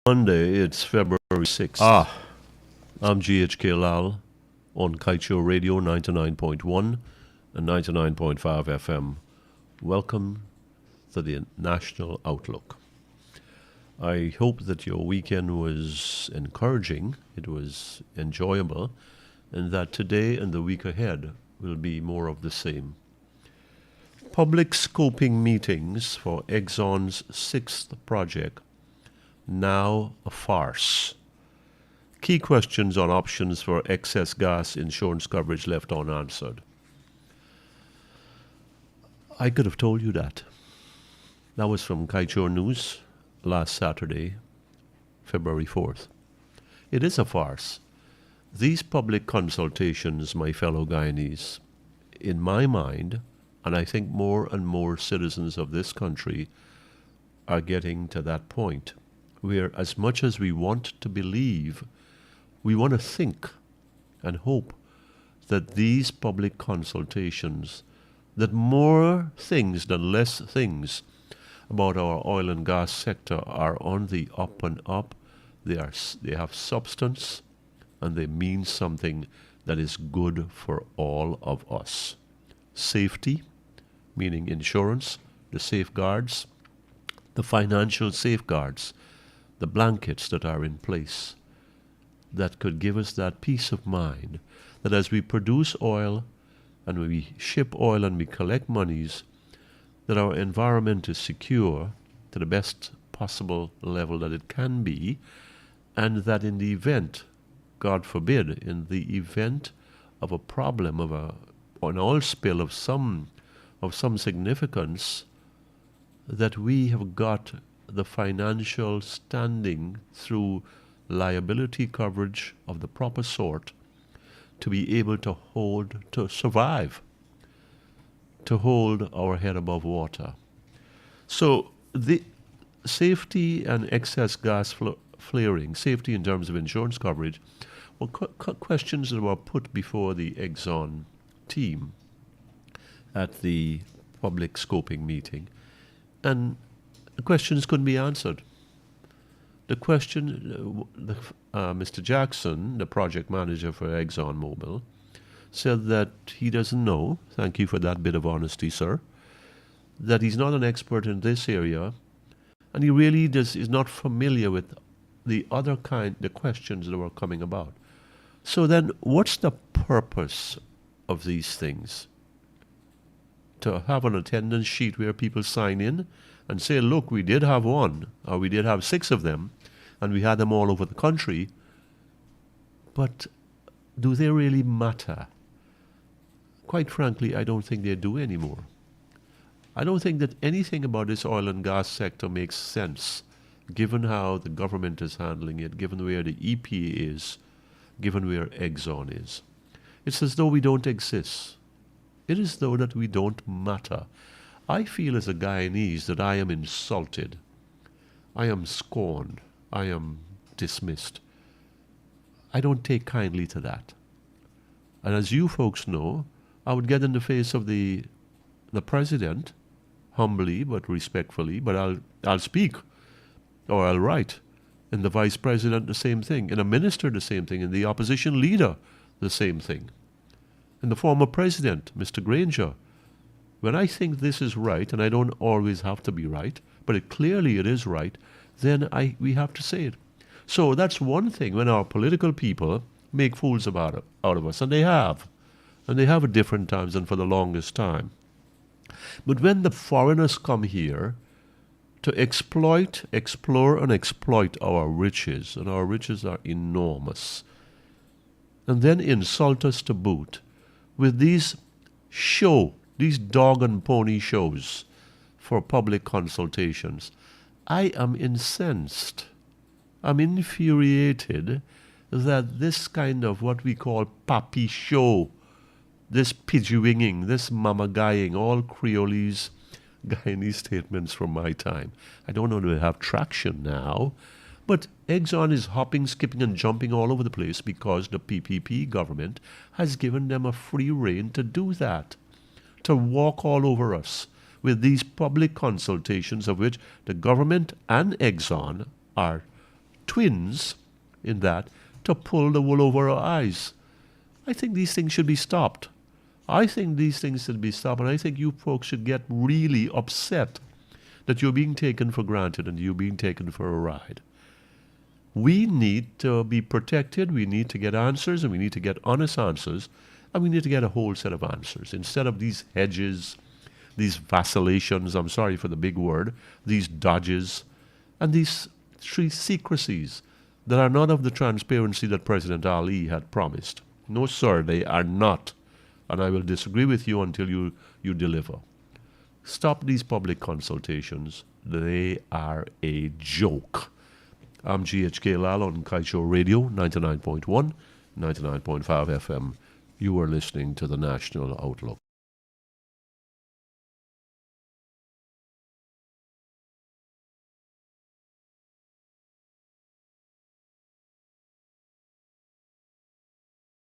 Monday, it's February 6th. I'm GHK Lall on Kaieteur Radio 99.1 and 99.5 FM. Welcome to the National Outlook. I hope that your weekend was encouraging, it was enjoyable, and that today and the week ahead will be more of the same. Public scoping meetings for Exxon's sixth project, now a farce. Key questions on options for excess gas insurance coverage left unanswered. I could have told you that. That was from Kaieteur News last Saturday, February 4th. It is a farce. These public consultations, my fellow Guyanese, in my mind, and I think more and more citizens of this country are getting to that point, where as much as we want to believe, we want to think and hope that these public consultations, that more things than less things about our oil and gas sector are on the up and up. They have substance and they mean something that is good for all of us. Safety, meaning insurance, the safeguards, the financial safeguards, the blankets that are in place that could give us that peace of mind that as we produce oil and we ship oil and we collect monies, that our environment is secure to the best possible level that it can be, and that in the event, God forbid, in the event of a problem, of an oil spill of some significance, that we have got the financial standing through liability coverage of the proper sort to be able to survive, to hold our head above water. So the safety and excess gas flaring, safety in terms of insurance coverage, were questions that were put before the Exxon team at the public scoping meeting, and the questions couldn't be answered. The question, Mr. Jackson, the project manager for ExxonMobil, said that he doesn't know, thank you for that bit of honesty, sir, that he's not an expert in this area, and he really is not familiar with the questions that were coming about. So then, what's the purpose of these things? To have an attendance sheet where people sign in and say, look, we did have one, or we did have 6 of them, and we had them all over the country, but do they really matter? Quite frankly, I don't think they do anymore. I don't think that anything about this oil and gas sector makes sense, given how the government is handling it, given where the EPA is, given where Exxon is. It's as though we don't exist. It is as though that we don't matter. I feel as a Guyanese that I am insulted. I am scorned. I am dismissed. I don't take kindly to that. And as you folks know, I would get in the face of the president, humbly but respectfully, but I'll speak or I'll write. And the vice president, the same thing. And a minister, the same thing. And the opposition leader, the same thing. And the former president, Mr. Granger. When I think this is right, and I don't always have to be right, but clearly it is right, then we have to say it. So that's one thing when our political people make fools out of us, and they have. And they have at different times and for the longest time. But when the foreigners come here to exploit, explore, and exploit our riches, and our riches are enormous, and then insult us to boot with these dog and pony shows for public consultations, I am incensed. I'm infuriated that this kind of what we call papi show, this pidgewinging, this mamagaying, all Creolese, Guyanese statements from my time. I don't know if they have traction now, but Exxon is hopping, skipping, and jumping all over the place because the PPP government has given them a free rein to do that, to walk all over us with these public consultations of which the government and Exxon are twins in that to pull the wool over our eyes. I think these things should be stopped. I think these things should be stopped, and I think you folks should get really upset that you're being taken for granted and you're being taken for a ride. We need to be protected, we need to get answers, and we need to get honest answers, and we need to get a whole set of answers. Instead of these hedges, these vacillations, I'm sorry for the big word, these dodges, and these three secrecies that are not of the transparency that President Ali had promised. No, sir, they are not. And I will disagree with you until you deliver. Stop these public consultations. They are a joke. I'm GHK Lall on Kaieteur Radio, 99.1, 99.5 FM. You are listening to the National Outlook.